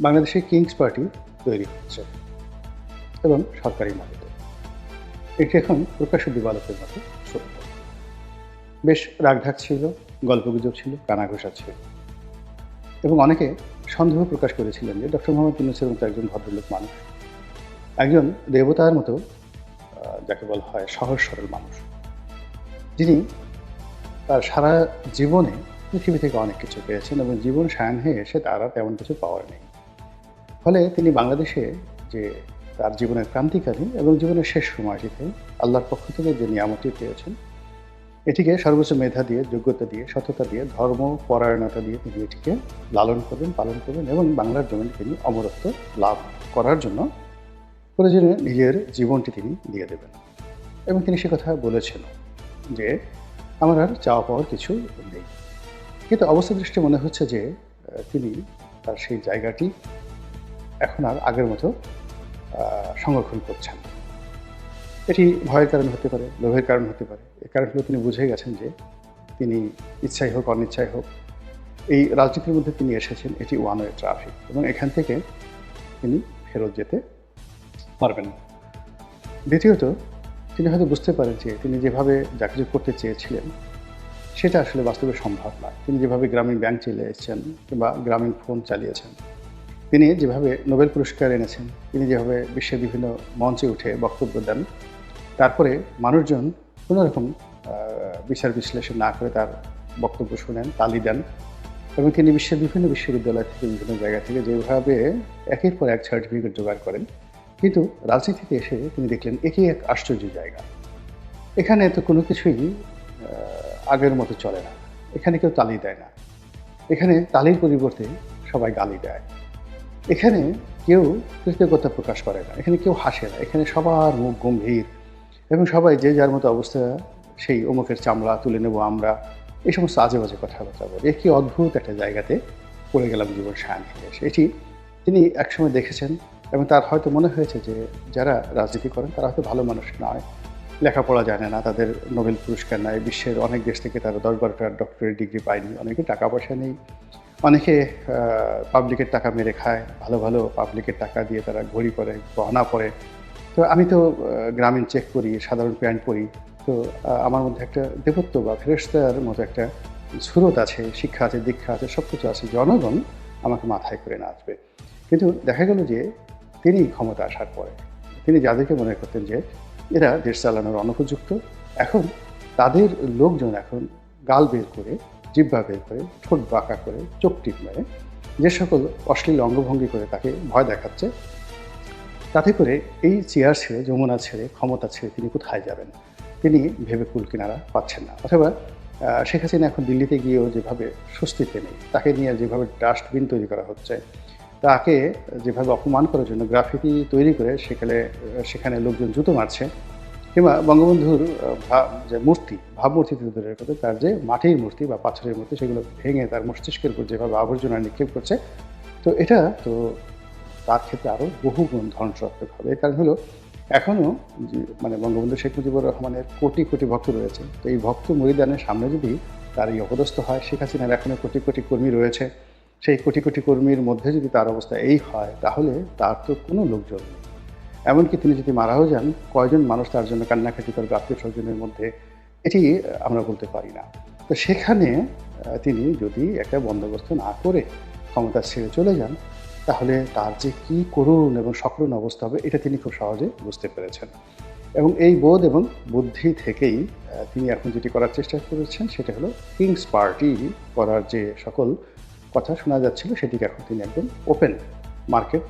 বাংলাদেশে Kings party তৈরি হচ্ছে এবং সরকারি মদতে। এটি এখন প্রকাশ্য দিবালোকের মতো সত্য। বেশ রাগঢাক ছিল, গল্পগুজব ছিল, কানাঘোষা ছিল এবং অনেকে সন্দেহ প্রকাশ করেছিলেন যে ডক্টর মোহাম্মদ ইউনূসের মতো একজন ভদ্রলোক মানুষ, একজন দেবতার মতো যাকে বলা হয় সহজ সরল মানুষ, যিনি তার সারা জীবনে পৃথিবী থেকে অনেক কিছু পেয়েছেন এবং জীবন সায়ান হয়ে এসে তার আর তেমন কিছু পাওয়ার নেই। ফলে তিনি বাংলাদেশে যে তার জীবনের ক্রান্তিকালে এবং জীবনের শেষ সময়টিতে আল্লাহর পক্ষ থেকে যে নিয়ামতটি পেয়েছেন, এটিকে সর্বোচ্চ মেধা দিয়ে, যোগ্যতা দিয়ে, সততা দিয়ে, ধর্ম পরায়ণতা দিয়ে তিনি এটিকে লালন করবেন, পালন করবেন এবং বাংলার জমিনে তিনি অমরত্ব লাভ করার জন্য প্রয়োজনে নিজের জীবনটি তিনি দিয়ে দেবেন। এবং তিনি সে কথা বলেছেন যে আমার আর চাওয়া পাওয়ার কিছু নেই। কিন্তু অবস্থা দৃষ্টি মনে হচ্ছে যে তিনি তার সেই জায়গাটি এখন আর আগের মতো সংরক্ষণ করছেন। এটি ভয়ের কারণ হতে পারে, লোভের কারণ হতে পারে। এ কারণগুলো তিনি বুঝে গেছেন যে তিনি ইচ্ছাই হোক অনিচ্ছাই হোক এই রাজনীতির মধ্যে তিনি এসেছেন, এটি ওয়ান ওয়ে ট্রাফিক এবং এখান থেকে তিনি ফেরত যেতে পারবেন না। দ্বিতীয়ত, তিনি হয়তো বুঝতে পারেন যে তিনি যেভাবে যা কিছু করতে চেয়েছিলেন সেটা আসলে বাস্তবে সম্ভব নয়। তিনি যেভাবে গ্রামীণ ব্যাংক চালিয়ে এসেছেন কিংবা গ্রামীণ ফোন চালিয়েছেন, তিনি যেভাবে নোবেল পুরস্কার এনেছেন, তিনি যেভাবে বিশ্বের বিভিন্ন মঞ্চে উঠে বক্তব্য দেন, তারপরে মানুষজন কোনোরকম বিচার বিশ্লেষণ না করে তার বক্তব্য শুনেন, তালি দেন এবং তিনি বিশ্বের বিভিন্ন বিশ্ববিদ্যালয় থেকে বিভিন্ন জায়গা থেকে যেভাবে একের পর এক সার্টিফিকেট জোগাড় করেন, কিন্তু রাজনীতিতে এসে তিনি দেখলেন একই এক আশ্চর্য জায়গা। এখানে তো কোনো কিছুই আগের মতো চলে না। এখানে কেউ তালি দেয় না। এখানে তালির পরিবর্তে সবাই গালি দেয়। এখানে কেউ কৃতজ্ঞতা প্রকাশ করে না। এখানে কেউ হাসে না। এখানে সবার মুখ গম্ভীর এবং সবাই যে যার মতো অবস্থা, সেই অমুকের চামড়া তুলে নেব আমরা, এই সমস্ত আজে বাজে কথাবার্তা বলে। এ কি অদ্ভুত একটা জায়গাতে পড়ে গেলাম জীবন সায়ান হয়ে এসে। এটি তিনি একসময় দেখেছেন এবং তার হয়তো মনে হয়েছে যে যারা রাজনীতি করেন তারা হয়তো ভালো মানুষ নয়, লেখাপড়া জানে না, তাদের নোবেল পুরস্কার নাই, বিশ্বের অনেক দেশ থেকে তারা 10-12টা ডক্টরেট ডিগ্রি পায়নি, অনেকে টাকা পয়সা নেই, অনেকে পাবলিকের টাকা মেরে খায়, ভালো ভালো পাবলিকের টাকা দিয়ে তারা ঘড়ি পরে, গহনা পরে। তো আমি তো গ্রামীণ চেক পরি, সাধারণ প্যান্ট পরি। তো আমার মধ্যে একটা দেবত্ব বা ফেরেশতার মতো একটা সুরত আছে, শিক্ষা আছে, দীক্ষা আছে, সব কিছু আছে। জনগণ আমাকে মাথায় করে নাচবে। কিন্তু দেখা গেল যে তিনি ক্ষমতা আসার পরে তিনি যাদেরকে মনে করতেন যে এরা দেশ চালানোর অনুপযুক্ত, এখন তাদের লোকজন এখন গাল বের করে, জিহ্বা বের করে, ঠোঁট বাঁকা করে, চোখ টিপ মেরে যে সকল অশ্লীল অঙ্গভঙ্গি করে তাকে ভয় দেখাচ্ছে, তাতে করে এই চেয়ার ছেড়ে, যমুনা ছেড়ে, ক্ষমতা ছেড়ে তিনি কোথায় যাবেন? তিনি ভেবে কুল কিনারা পাচ্ছেন না। অথবা শেখ হাসিনা এখন দিল্লিতে গিয়েও যেভাবে স্বস্তিতে নেই, তাকে নিয়ে যেভাবে ডাস্টবিন তৈরি করা হচ্ছে, তাকে যেভাবে অপমান করার জন্য গ্রাফিতি তৈরি করে সেখানে লোকজন জুতো মারছে, কিংবা বঙ্গবন্ধুর যে মূর্তি, ভাবমূর্তি তো দূরের কথা, তার যে মাটির মূর্তি বা পাথরের মূর্তি সেগুলো ভেঙে তার মস্তিষ্কের উপর যেভাবে আবর্জনা নিক্ষেপ করছে, তো এটা তো তার ক্ষেত্রে আরও বহুগুণ ধ্বংসাত্মক হবে। এর কারণ হলো এখনও মানে বঙ্গবন্ধু শেখ মুজিবুর রহমানের কোটি কোটি ভক্ত রয়েছে। তো এই ভক্ত মরিদানের সামনে যদি তার এই অপদস্থ হয়, শেখ হাসিনার এখনও কোটি কোটি কর্মী রয়েছে, সেই কোটি কোটি কর্মীর মধ্যে যদি তার অবস্থা এই হয়, তাহলে তার তো কোনো লোকজন নেই। এমনকি তিনি যদি মারাও যান, কয়জন মানুষ তার জন্য কান্নাকাটি করবে আত্মীয় স্বজনের মধ্যে, এটি আমরা বলতে পারি না। তো সেখানে তিনি যদি একটা বন্দোবস্ত না করে ক্ষমতা ছেড়ে চলে যান, তাহলে তার যে কী করুণ এবং সকরুণ অবস্থা হবে, এটা তিনি খুব সহজে বুঝতে পেরেছেন। এবং এই বোধ এবং বুদ্ধি থেকেই তিনি এখন যেটি করার চেষ্টা করেছেন, সেটা হলো কিংস পার্টি করার যে সকল কথা শোনা যাচ্ছিল, সেটিকে এখন তিনি একদম ওপেন মার্কেট